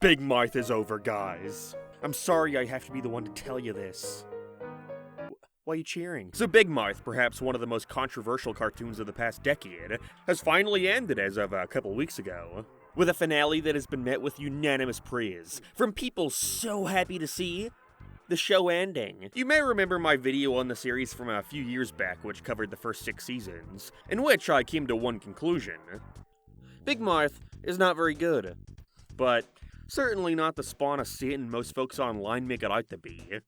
Big Mouth is over, guys. I'm sorry I have to be the one to tell you this. Why are you cheering? So Big Mouth, perhaps one of the most controversial cartoons of the past decade, has finally ended as of a couple weeks ago, with a finale that has been met with unanimous praise from people so happy to see the show ending. You may remember my video on the series from a few years back, which covered the first 6 seasons, in which I came to one conclusion. Big Mouth is not very good, but certainly not the spawn of Satan most folks online make it out to be.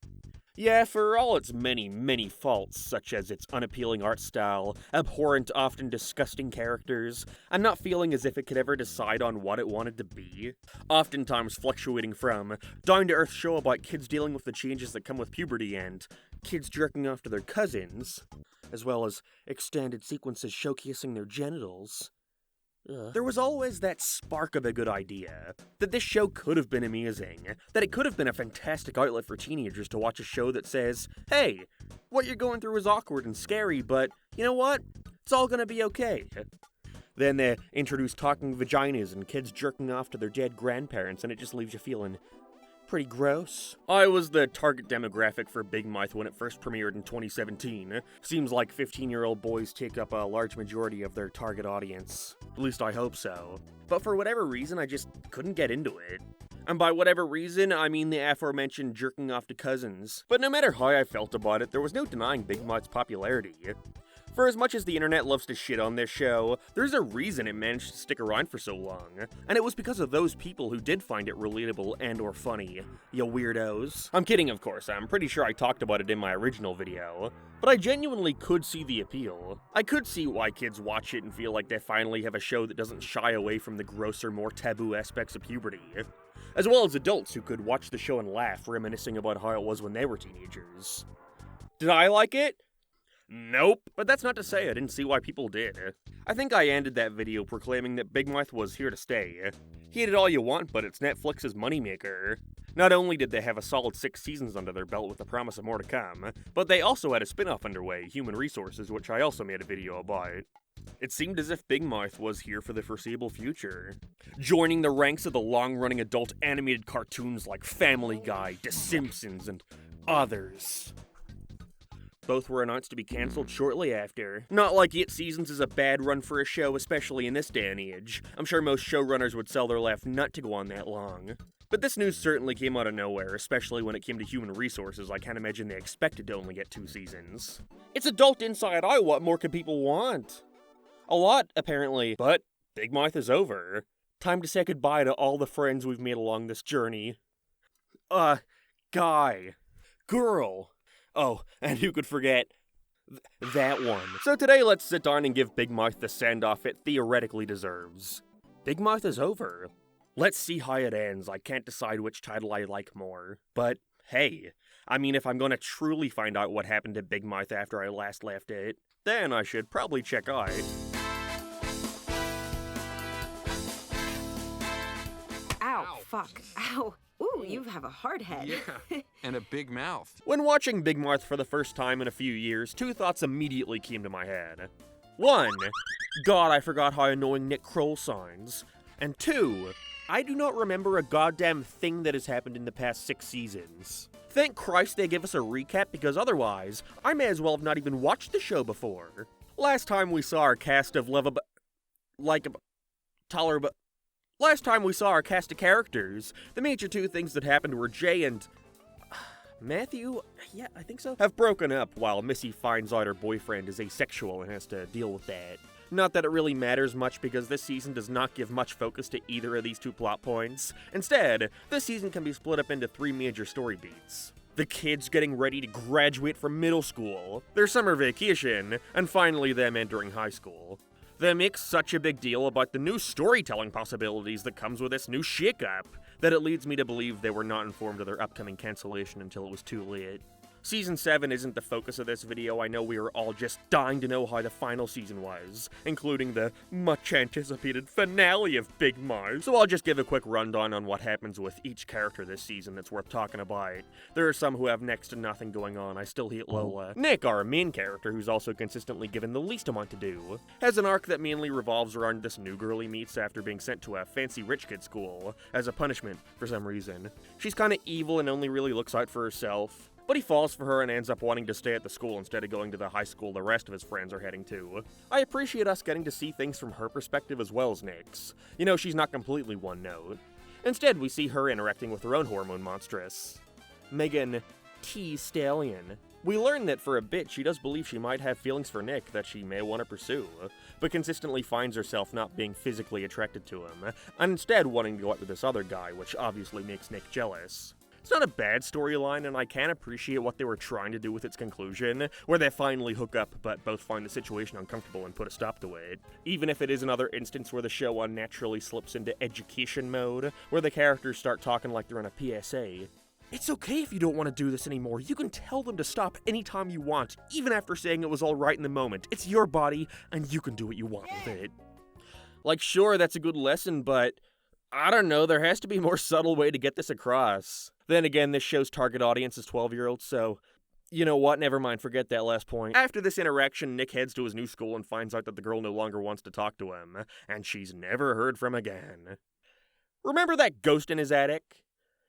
Yeah, for all its many, many faults, such as its unappealing art style, abhorrent, often disgusting characters, and not feeling as if it could ever decide on what it wanted to be, oftentimes fluctuating from down-to-earth show about kids dealing with the changes that come with puberty and kids jerking off to their cousins, as well as extended sequences showcasing their genitals. There was always that spark of a good idea, that this show could have been amazing, that it could have been a fantastic outlet for teenagers to watch a show that says, hey, what you're going through is awkward and scary, but you know what? It's all gonna be okay. Then they introduce talking vaginas and kids jerking off to their dead grandparents, and it just leaves you feeling pretty gross. I was the target demographic for Big Mouth when it first premiered in 2017. Seems like 15-year-old boys take up a large majority of their target audience. At least I hope so. But for whatever reason, I just couldn't get into it. And by whatever reason, I mean the aforementioned jerking off to cousins. But no matter how I felt about it, there was no denying Big Mouth's popularity. For as much as the internet loves to shit on this show, there's a reason it managed to stick around for so long. And it was because of those people who did find it relatable and or funny. You weirdos. I'm kidding, of course. I'm pretty sure I talked about it in my original video. But I genuinely could see the appeal. I could see why kids watch it and feel like they finally have a show that doesn't shy away from the grosser, more taboo aspects of puberty. As well as adults who could watch the show and laugh, reminiscing about how it was when they were teenagers. Did I like it? Nope. But that's not to say I didn't see why people did. I think I ended that video proclaiming that Big Mouth was here to stay. Hate it all you want, but it's Netflix's moneymaker. Not only did they have a solid 6 seasons under their belt with the promise of more to come, but they also had a spin-off underway, Human Resources, which I also made a video about. It seemed as if Big Mouth was here for the foreseeable future, joining the ranks of the long-running adult animated cartoons like Family Guy, The Simpsons, and others. Both were announced to be cancelled shortly after. Not like 8 seasons is a bad run for a show, especially in this day and age. I'm sure most showrunners would sell their left nut to go on that long. But this news certainly came out of nowhere, especially when it came to Human Resources. I can't imagine they expected to only get 2 seasons. It's adult inside out, what more could people want? A lot, apparently. But Big Mouth is over. Time to say goodbye to all the friends we've made along this journey. Guy. Girl. Oh, and who could forget that one. So today, let's sit down and give Big Mouth the send-off it theoretically deserves. Big Mouth is over. Let's see how it ends. I can't decide which title I like more. But hey, I mean, if I'm gonna truly find out what happened to Big Mouth after I last left it, then I should probably check out. Ow, fuck. Ow. Ooh, you have a hard head. Yeah, and a big mouth. When watching Big Mouth for the first time in a few years, 2 thoughts immediately came to my head. 1, God, I forgot how annoying Nick Kroll sounds. And 2, I do not remember a goddamn thing that has happened in the past 6 seasons. Thank Christ they give us a recap, because otherwise, I may as well have not even watched the show before. Last time we saw our cast of Last time we saw our cast of characters, the major 2 things that happened were Jay and Matthew, yeah, I think so, have broken up while Missy finds out her boyfriend is asexual and has to deal with that. Not that it really matters much because this season does not give much focus to either of these 2 plot points. Instead, this season can be split up into 3 major story beats. The kids getting ready to graduate from middle school, their summer vacation, and finally them entering high school. They make such a big deal about the new storytelling possibilities that comes with this new shakeup that it leads me to believe they were not informed of their upcoming cancellation until it was too late. Season 7 isn't the focus of this video. I know we are all just dying to know how the final season was, including the much-anticipated finale of Big Mouth. So I'll just give a quick rundown on what happens with each character this season that's worth talking about. There are some who have next to nothing going on. I still hate Lola. Nick, our main character, who's also consistently given the least amount to do, has an arc that mainly revolves around this new girl he meets after being sent to a fancy rich kid school as a punishment for some reason. She's kinda evil and only really looks out for herself. But he falls for her and ends up wanting to stay at the school instead of going to the high school the rest of his friends are heading to. I appreciate us getting to see things from her perspective as well as Nick's. You know, she's not completely one note. Instead, we see her interacting with her own hormone monstress, Megan Thee Stallion. We learn that for a bit she does believe she might have feelings for Nick that she may want to pursue, but consistently finds herself not being physically attracted to him, and instead wanting to go out with this other guy, which obviously makes Nick jealous. It's not a bad storyline, and I can appreciate what they were trying to do with its conclusion, where they finally hook up but both find the situation uncomfortable and put a stop to it. Even if it is another instance where the show unnaturally slips into education mode, where the characters start talking like they're in a PSA. It's okay if you don't want to do this anymore. You can tell them to stop anytime you want, even after saying it was alright in the moment. It's your body, and you can do what you want with it. Like, sure, that's a good lesson, but I don't know, there has to be a more subtle way to get this across. Then again, this show's target audience is 12-year-olds, so you know what, never mind, forget that last point. After this interaction, Nick heads to his new school and finds out that the girl no longer wants to talk to him, and she's never heard from again. Remember that ghost in his attic?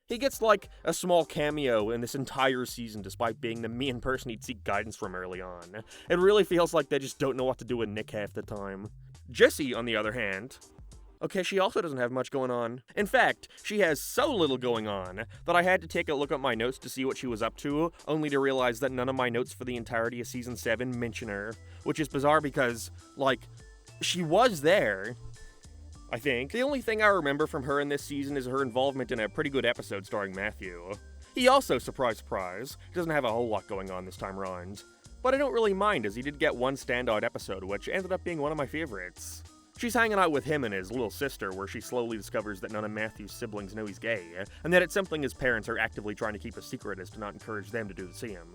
He gets like a small cameo in this entire season despite being the main person he'd seek guidance from early on. It really feels like they just don't know what to do with Nick half the time. Jessie, on the other hand, okay, she also doesn't have much going on. In fact, she has so little going on that I had to take a look at my notes to see what she was up to, only to realize that none of my notes for the entirety of Season 7 mention her, which is bizarre because, like, she was there, I think. The only thing I remember from her in this season is her involvement in a pretty good episode starring Matthew. He also, surprise surprise, doesn't have a whole lot going on this time around. But I don't really mind, as he did get one standout episode, which ended up being one of my favorites. She's hanging out with him and his little sister, where she slowly discovers that none of Matthew's siblings know he's gay, and that it's something his parents are actively trying to keep a secret as to not encourage them to do the same.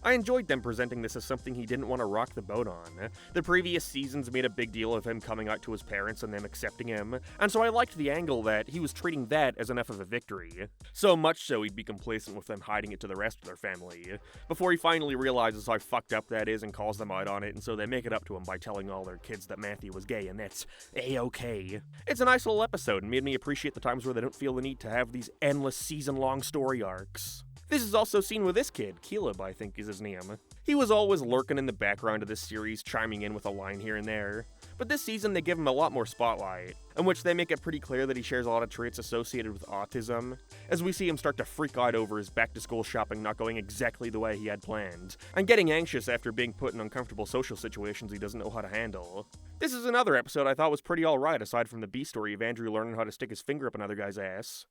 I enjoyed them presenting this as something he didn't want to rock the boat on. The previous seasons made a big deal of him coming out to his parents and them accepting him, and so I liked the angle that he was treating that as enough of a victory. So much so he'd be complacent with them hiding it to the rest of their family, before he finally realizes how fucked up that is and calls them out on it, and so they make it up to him by telling all their kids that Matthew was gay, and that's A-okay. It's a nice little episode and made me appreciate the times where they don't feel the need to have these endless season-long story arcs. This is also seen with this kid, Caleb, I think is his name. He was always lurking in the background of this series, chiming in with a line here and there. But this season they give him a lot more spotlight, in which they make it pretty clear that he shares a lot of traits associated with autism, as we see him start to freak out over his back-to-school shopping not going exactly the way he had planned, and getting anxious after being put in uncomfortable social situations he doesn't know how to handle. This is another episode I thought was pretty alright, aside from the B story of Andrew learning how to stick his finger up another guy's ass.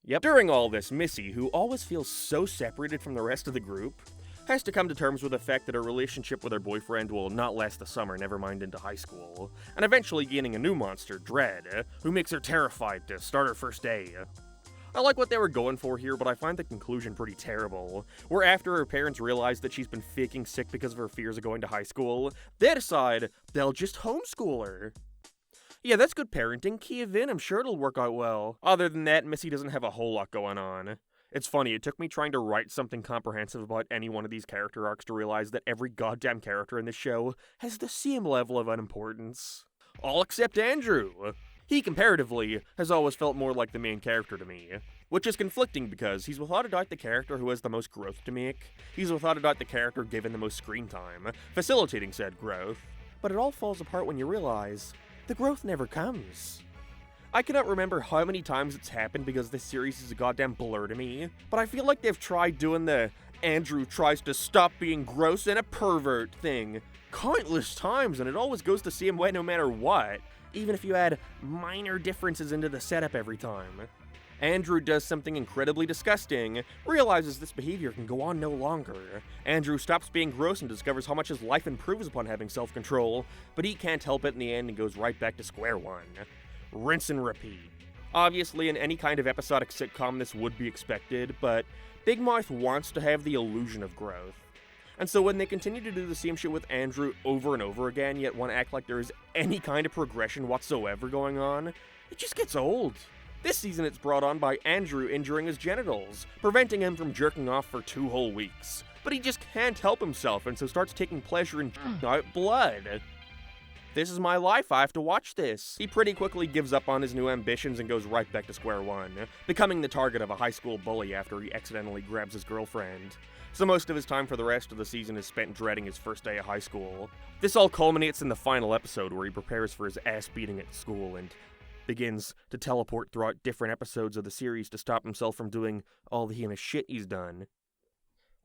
Yep. During all this, Missy, who always feels so separated from the rest of the group, has to come to terms with the fact that her relationship with her boyfriend will not last the summer, never mind into high school, and eventually gaining a new monster, Dread, who makes her terrified to start her first day. I like what they were going for here, but I find the conclusion pretty terrible, where after her parents realize that she's been faking sick because of her fears of going to high school, they decide they'll just homeschool her. Yeah, that's good parenting. Key of in, I'm sure it'll work out well. Other than that, Missy doesn't have a whole lot going on. It's funny, it took me trying to write something comprehensive about any one of these character arcs to realize that every goddamn character in this show has the same level of unimportance. All except Andrew. He, comparatively, has always felt more like the main character to me. Which is conflicting because he's without a doubt the character who has the most growth to make. He's without a doubt the character given the most screen time, facilitating said growth. But it all falls apart when you realize the growth never comes. I cannot remember how many times it's happened because this series is a goddamn blur to me, but I feel like they've tried doing the Andrew tries to stop being gross and a pervert thing countless times, and it always goes the same way no matter what, even if you add minor differences into the setup every time. Andrew does something incredibly disgusting, realizes this behavior can go on no longer. Andrew stops being gross and discovers how much his life improves upon having self-control, but he can't help it in the end and goes right back to square one. Rinse and repeat. Obviously, in any kind of episodic sitcom, this would be expected, but Big Mouth wants to have the illusion of growth. And so when they continue to do the same shit with Andrew over and over again, yet want to act like there is any kind of progression whatsoever going on, it just gets old. This season it's brought on by Andrew injuring his genitals, preventing him from jerking off for 2 whole weeks. But he just can't help himself, and so starts taking pleasure in out blood. This is my life, I have to watch this. He pretty quickly gives up on his new ambitions and goes right back to square one, becoming the target of a high school bully after he accidentally grabs his girlfriend. So most of his time for the rest of the season is spent dreading his first day of high school. This all culminates in the final episode where he prepares for his ass beating at school and begins to teleport throughout different episodes of the series to stop himself from doing all the heinous shit he's done.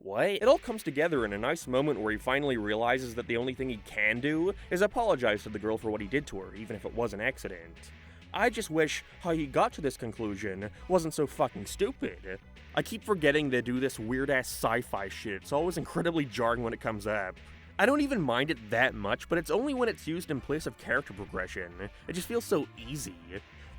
What? It all comes together in a nice moment where he finally realizes that the only thing he can do is apologize to the girl for what he did to her, even if it was an accident. I just wish how he got to this conclusion wasn't so fucking stupid. I keep forgetting they do this weird-ass sci-fi shit. It's always incredibly jarring when it comes up. I don't even mind it that much, but it's only when it's used in place of character progression. It just feels so easy.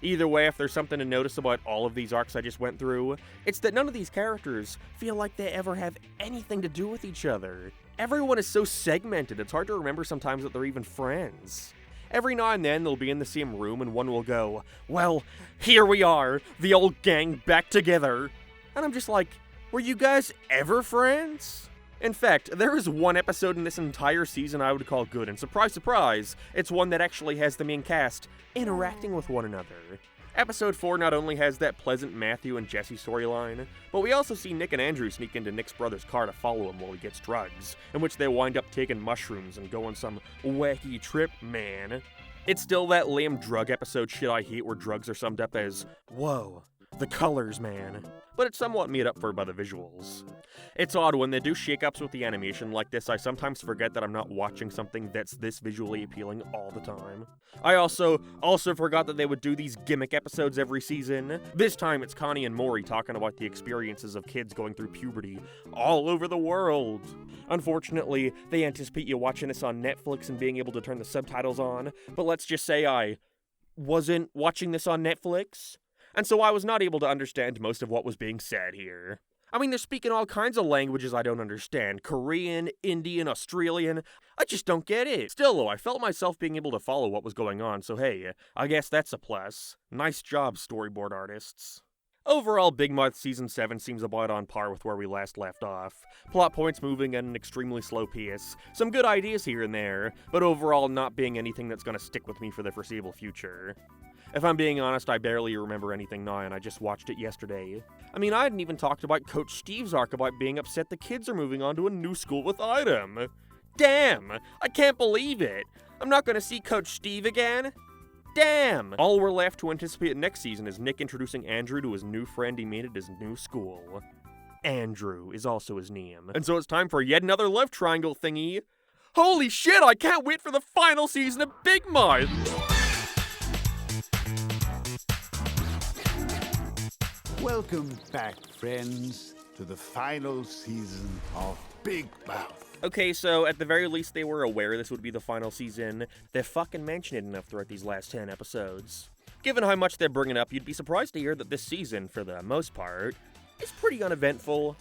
Either way, if there's something to notice about all of these arcs I just went through, it's that none of these characters feel like they ever have anything to do with each other. Everyone is so segmented, it's hard to remember sometimes that they're even friends. Every now and then they'll be in the same room and one will go, "Well, here we are, the old gang back together." And I'm just like, were you guys ever friends? In fact, there is one episode in this entire season I would call good, and surprise, surprise, it's one that actually has the main cast interacting with one another. Episode 4 not only has that pleasant Matthew and Jesse storyline, but we also see Nick and Andrew sneak into Nick's brother's car to follow him while he gets drugs, in which they wind up taking mushrooms and go on some wacky trip, man. It's still that lame drug episode shit I hate where drugs are summed up as, whoa, the colors, man. But it's somewhat made up for by the visuals. It's odd, when they do shake-ups with the animation like this, I sometimes forget that I'm not watching something that's this visually appealing all the time. I also forgot that they would do these gimmick episodes every season. This time it's Connie and Maury talking about the experiences of kids going through puberty all over the world. Unfortunately, they anticipate you watching this on Netflix and being able to turn the subtitles on, but let's just say I wasn't watching this on Netflix. And so I was not able to understand most of what was being said here. I mean, they're speaking all kinds of languages I don't understand. Korean, Indian, Australian. I just don't get it. Still, though, I felt myself being able to follow what was going on, so hey, I guess that's a plus. Nice job, storyboard artists. Overall, Big Mouth Season 7 seems about on par with where we last left off. Plot points moving at an extremely slow pace, some good ideas here and there, but overall not being anything that's gonna stick with me for the foreseeable future. If I'm being honest, I barely remember anything now, and I just watched it yesterday. I mean, I hadn't even talked about Coach Steve's arc about being upset the kids are moving on to a new school with Item. Damn! I can't believe it! I'm not gonna see Coach Steve again? Damn! All we're left to anticipate next season is Nick introducing Andrew to his new friend he made at his new school. Andrew is also his name. And so it's time for yet another love triangle thingy. Holy shit, I can't wait for the final season of Big Mouth! Welcome back, friends, to the final season of Big Mouth. Okay, so at the very least they were aware this would be the final season. They fucking mentioned it enough throughout these last 10 episodes. Given how much they're bringing up, you'd be surprised to hear that this season, for the most part, is pretty uneventful.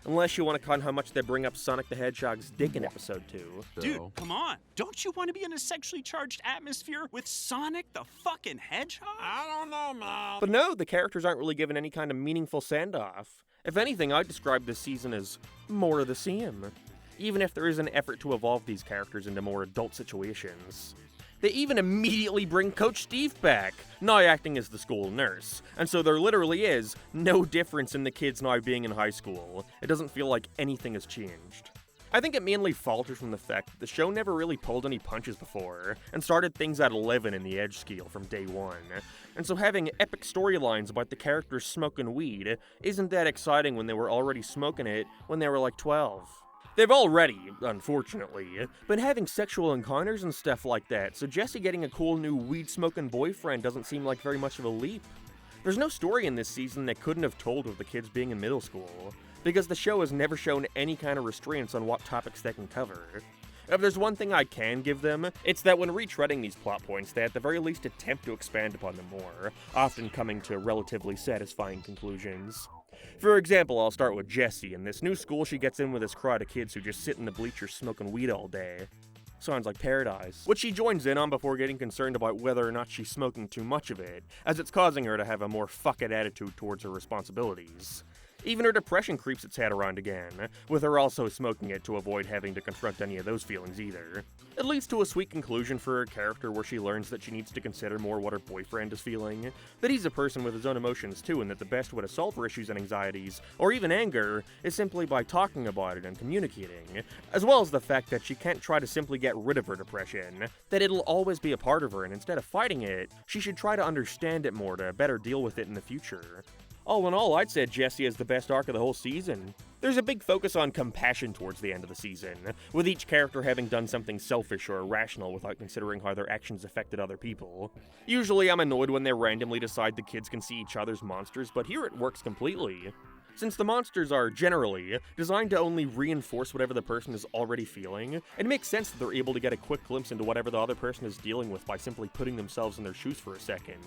Unless you want to count how much they bring up Sonic the Hedgehog's dick in episode 2. Dude, come on. Don't you want to be in a sexually charged atmosphere with Sonic the fucking Hedgehog? I don't know, Mom. But no, the characters aren't really given any kind of meaningful send-off. If anything, I'd describe this season as more of the same. Even if there is an effort to evolve these characters into more adult situations. They even immediately bring Coach Steve back, now acting as the school nurse. And so there literally is no difference in the kids now being in high school. It doesn't feel like anything has changed. I think it mainly falters from the fact that the show never really pulled any punches before, and started things at 11 in the edge scale from day one. And so having epic storylines about the characters smoking weed isn't that exciting when they were already smoking it when they were like 12. They've already, unfortunately, been having sexual encounters and stuff like that, so Jesse getting a cool new weed-smoking boyfriend doesn't seem like very much of a leap. There's no story in this season they couldn't have told of the kids being in middle school, because the show has never shown any kind of restraints on what topics they can cover. If there's one thing I can give them, it's that when retreading these plot points, they at the very least attempt to expand upon them more, often coming to relatively satisfying conclusions. For example, I'll start with Jessie. In this new school, she gets in with this crowd of kids who just sit in the bleachers smoking weed all day. Sounds like paradise. Which she joins in on before getting concerned about whether or not she's smoking too much of it, as it's causing her to have a more fuck it attitude towards her responsibilities. Even her depression creeps its head around again, with her also smoking it to avoid having to confront any of those feelings either. It leads to a sweet conclusion for her character where she learns that she needs to consider more what her boyfriend is feeling, that he's a person with his own emotions too, and that the best way to solve her issues and anxieties, or even anger, is simply by talking about it and communicating, as well as the fact that she can't try to simply get rid of her depression, that it'll always be a part of her, and instead of fighting it, she should try to understand it more to better deal with it in the future. All in all, I'd say Jessie is the best arc of the whole season. There's a big focus on compassion towards the end of the season, with each character having done something selfish or irrational without considering how their actions affected other people. Usually I'm annoyed when they randomly decide the kids can see each other's monsters, but here it works completely. Since the monsters are, generally, designed to only reinforce whatever the person is already feeling, it makes sense that they're able to get a quick glimpse into whatever the other person is dealing with by simply putting themselves in their shoes for a second.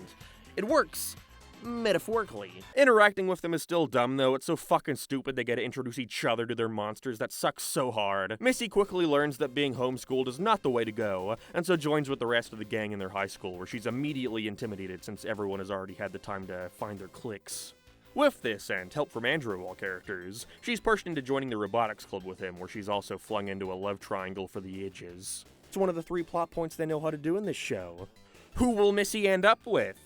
It works. Metaphorically. Interacting with them is still dumb though, it's so fucking stupid they get to introduce each other to their monsters, that sucks so hard. Missy quickly learns that being homeschooled is not the way to go, and so joins with the rest of the gang in their high school, where she's immediately intimidated since everyone has already had the time to find their cliques. With this, and help from Andrew of all characters, she's pushed into joining the robotics club with him, where she's also flung into a love triangle for the ages. It's one of the 3 plot points they know how to do in this show. Who will Missy end up with?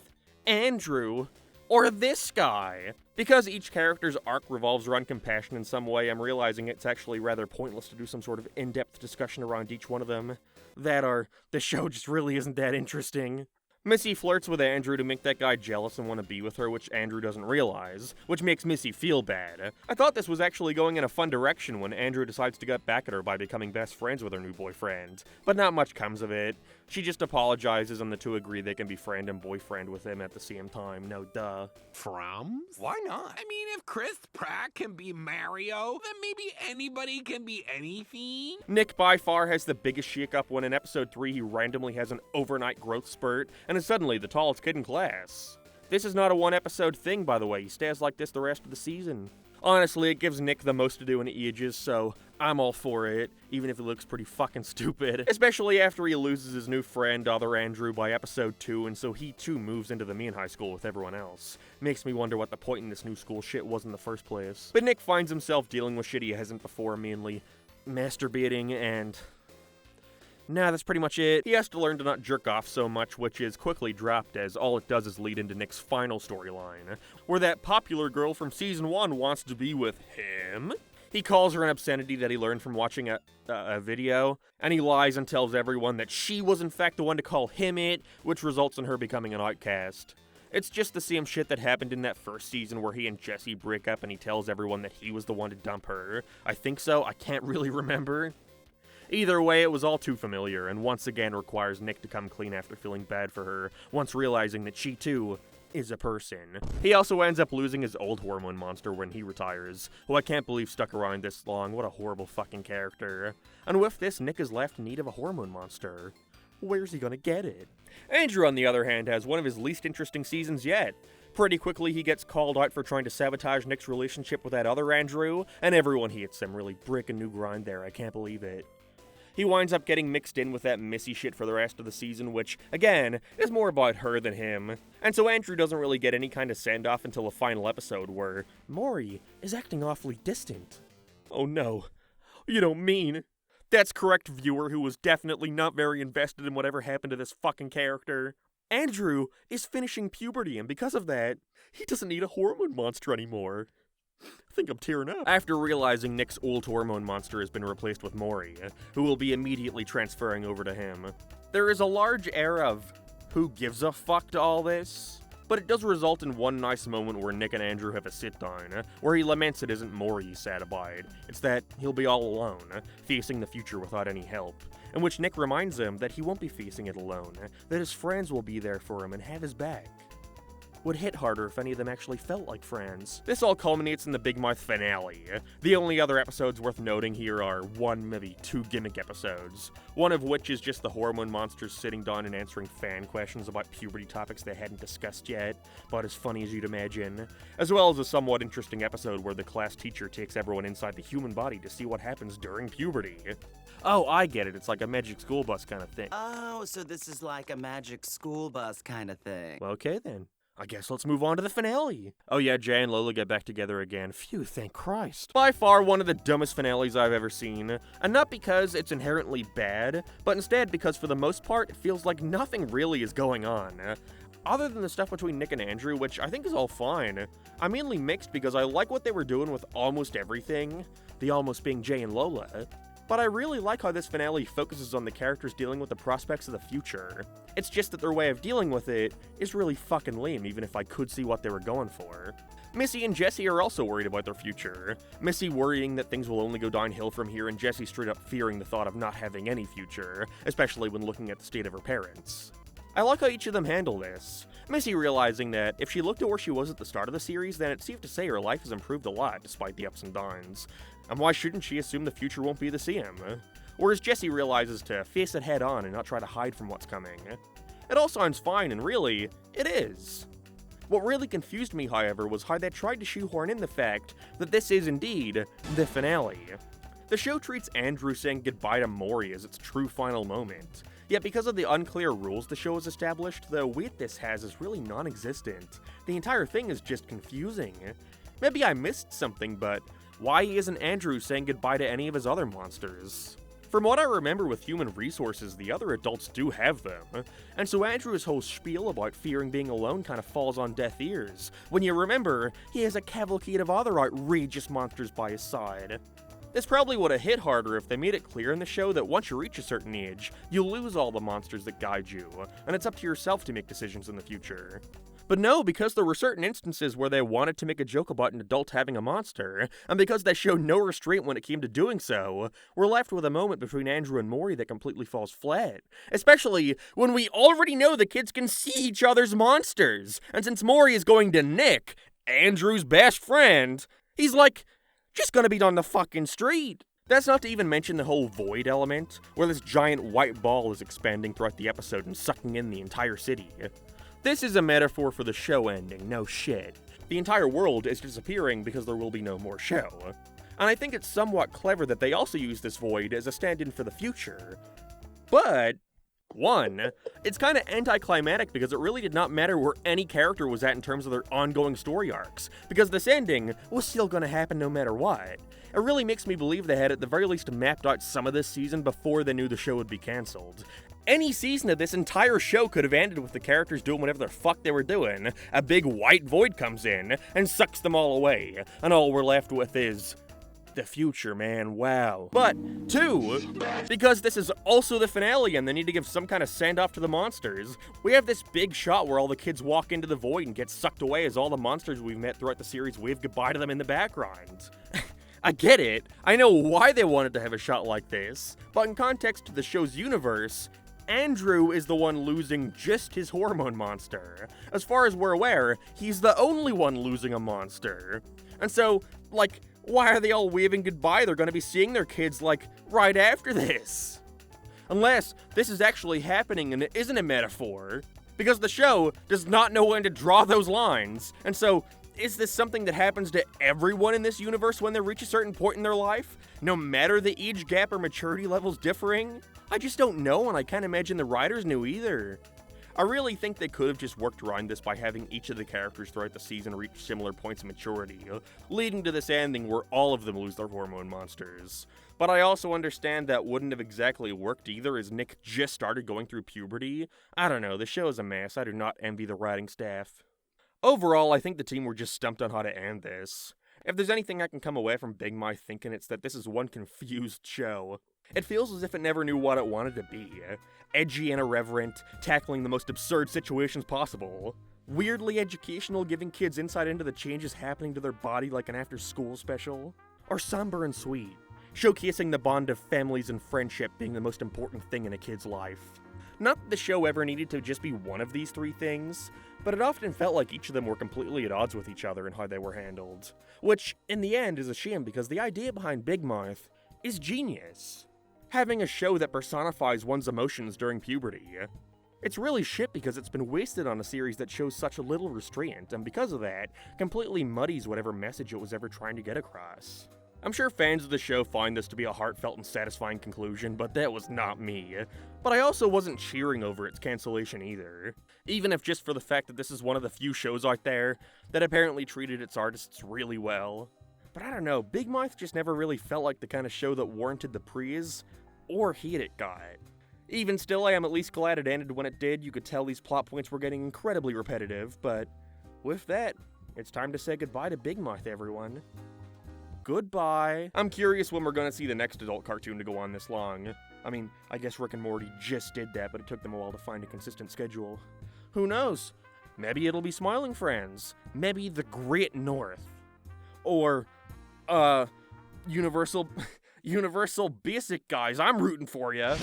Andrew? Or this guy? Because each character's arc revolves around compassion in some way, I'm realizing it's actually rather pointless to do some sort of in-depth discussion around each one of them. That or, the show just really isn't that interesting. Missy flirts with Andrew to make that guy jealous and want to be with her, which Andrew doesn't realize, which makes Missy feel bad. I thought this was actually going in a fun direction when Andrew decides to get back at her by becoming best friends with her new boyfriend, but not much comes of it. She just apologizes and the two agree they can be friend and boyfriend with him at the same time, no duh. Frums? Why not? I mean, if Chris Pratt can be Mario, then maybe anybody can be anything. Nick by far has the biggest shake-up when in episode 3 he randomly has an overnight growth spurt and is suddenly the tallest kid in class. This is not a one-episode thing, by the way, he stays like this the rest of the season. Honestly, it gives Nick the most to do in ages, so I'm all for it, even if it looks pretty fucking stupid. Especially after he loses his new friend, other Andrew, by episode 2, and so he too moves into the mean high school with everyone else. Makes me wonder what the point in this new school shit was in the first place. But Nick finds himself dealing with shit he hasn't before, mainly masturbating and... Nah, that's pretty much it. He has to learn to not jerk off so much, which is quickly dropped as all it does is lead into Nick's final storyline, where that popular girl from season 1 wants to be with him. He calls her an obscenity that he learned from watching a video, and he lies and tells everyone that she was in fact the one to call him it, which results in her becoming an outcast. It's just the same shit that happened in that first season where he and Jessie break up and he tells everyone that he was the one to dump her. I think so, I can't really remember. Either way, it was all too familiar, and once again requires Nick to come clean after feeling bad for her, once realizing that she too is a person. He also ends up losing his old hormone monster when he retires, who I can't believe stuck around this long. What a horrible fucking character. And with this, Nick is left in need of a hormone monster. Where's he gonna get it? Andrew, on the other hand, has one of his least interesting seasons yet. Pretty quickly, he gets called out for trying to sabotage Nick's relationship with that other Andrew, and everyone hates him, really breaking new ground there, I can't believe it. He winds up getting mixed in with that Missy shit for the rest of the season, which, again, is more about her than him. And so Andrew doesn't really get any kind of send-off until the final episode, where Maury is acting awfully distant. Oh no, you don't mean... That's correct, viewer, who was definitely not very invested in whatever happened to this fucking character. Andrew is finishing puberty, and because of that, he doesn't need a hormone monster anymore. I think I'm tearing up. After realizing Nick's old hormone monster has been replaced with Maury, who will be immediately transferring over to him. There is a large air of who gives a fuck to all this, but it does result in one nice moment where Nick and Andrew have a sit-down, where he laments it isn't Maury he's sad about. It's that he'll be all alone, facing the future without any help, in which Nick reminds him that he won't be facing it alone, that his friends will be there for him and have his back. would hit harder if any of them actually felt like friends. This all culminates in the Big Mouth finale. The only other episodes worth noting here are one, maybe two gimmick episodes, one of which is just the hormone monsters sitting down and answering fan questions about puberty topics they hadn't discussed yet, about as funny as you'd imagine, as well as a somewhat interesting episode where the class teacher takes everyone inside the human body to see what happens during puberty. Oh, I get it, it's like a magic school bus kind of thing. Oh, so this is like a magic school bus kind of thing. Okay then. I guess let's move on to the finale. Oh yeah, Jay and Lola get back together again. Phew, thank Christ. By far one of the dumbest finales I've ever seen. And not because it's inherently bad, but instead because for the most part, it feels like nothing really is going on. Other than the stuff between Nick and Andrew, which I think is all fine. I'm mainly mixed because I like what they were doing with almost everything. The almost being Jay and Lola. But I really like how this finale focuses on the characters dealing with the prospects of the future. It's just that their way of dealing with it is really fucking lame, even if I could see what they were going for. Missy and Jesse are also worried about their future. Missy worrying that things will only go downhill from here, and Jesse straight up fearing the thought of not having any future, especially when looking at the state of her parents. I like how each of them handle this. Missy realizing that if she looked at where she was at the start of the series, then it's safe to say her life has improved a lot despite the ups and downs. And why shouldn't she assume the future won't be the same? Whereas Jesse realizes to face it head on and not try to hide from what's coming. It all sounds fine, and really, it is. What really confused me, however, was how they tried to shoehorn in the fact that this is indeed the finale. The show treats Andrew saying goodbye to Maury as its true final moment. Yet because of the unclear rules the show has established, the weight this has is really non-existent. The entire thing is just confusing. Maybe I missed something, but why isn't Andrew saying goodbye to any of his other monsters? From what I remember with human resources, the other adults do have them, and so Andrew's whole spiel about fearing being alone kind of falls on deaf ears, when you remember he has a cavalcade of other outrageous monsters by his side. This probably would have hit harder if they made it clear in the show that once you reach a certain age, you lose all the monsters that guide you, and it's up to yourself to make decisions in the future. But no, because there were certain instances where they wanted to make a joke about an adult having a monster, and because they showed no restraint when it came to doing so, we're left with a moment between Andrew and Maury that completely falls flat. Especially when we already know the kids can see each other's monsters, and since Maury is going to Nick, Andrew's best friend, he's like, just gonna be down the fucking street. That's not to even mention the whole void element, where this giant white ball is expanding throughout the episode and sucking in the entire city. This is a metaphor for the show ending, no shit. The entire world is disappearing because there will be no more show. And I think it's somewhat clever that they also use this void as a stand-in for the future. But, one, it's kinda anticlimactic because it really did not matter where any character was at in terms of their ongoing story arcs, because this ending was still gonna happen no matter what. It really makes me believe they had at the very least mapped out some of this season before they knew the show would be cancelled. Any season of this entire show could have ended with the characters doing whatever the fuck they were doing. A big white void comes in and sucks them all away, and all we're left with is the future, man, wow. But, two, because this is also the finale and they need to give some kind of send-off to the monsters, we have this big shot where all the kids walk into the void and get sucked away as all the monsters we've met throughout the series wave goodbye to them in the background. I get it, I know why they wanted to have a shot like this, but in context to the show's universe, Andrew is the one losing just his hormone monster. As far as we're aware, he's the only one losing a monster. And so, like, why are they all waving goodbye? They're gonna be seeing their kids, like, right after this. Unless this is actually happening and it isn't a metaphor. Because the show does not know when to draw those lines. And so, is this something that happens to everyone in this universe when they reach a certain point in their life? No matter the age gap or maturity levels differing? I just don't know, and I can't imagine the writers knew either. I really think they could have just worked around this by having each of the characters throughout the season reach similar points of maturity, leading to this ending where all of them lose their hormone monsters. But I also understand that wouldn't have exactly worked either, as Nick just started going through puberty. I don't know, the show is a mess. I do not envy the writing staff. Overall, I think the team were just stumped on how to end this. If there's anything I can come away from Big Mouth thinking, it's that this is one confused show. It feels as if it never knew what it wanted to be. Edgy and irreverent, tackling the most absurd situations possible. Weirdly educational, giving kids insight into the changes happening to their body like an after-school special. Or somber and sweet, showcasing the bond of families and friendship being the most important thing in a kid's life. Not that the show ever needed to just be one of these three things, but it often felt like each of them were completely at odds with each other in how they were handled. Which, in the end, is a shame because the idea behind Big Mouth is genius. Having a show that personifies one's emotions during puberty. It's really shit because it's been wasted on a series that shows such little restraint, and because of that, completely muddies whatever message it was ever trying to get across. I'm sure fans of the show find this to be a heartfelt and satisfying conclusion, but that was not me. But I also wasn't cheering over its cancellation either. Even if just for the fact that this is one of the few shows out there that apparently treated its artists really well. But I don't know, Big Mouth just never really felt like the kind of show that warranted the praise or hate it got. Even still, I am at least glad it ended when it did. You could tell these plot points were getting incredibly repetitive, but with that, it's time to say goodbye to Big Mouth, everyone. Goodbye. I'm curious when we're gonna see the next adult cartoon to go on this long. I mean, I guess Rick and Morty just did that, but it took them a while to find a consistent schedule. Who knows? Maybe it'll be Smiling Friends. Maybe The Great North. Or, Universal Basic Guys. I'm rooting for ya.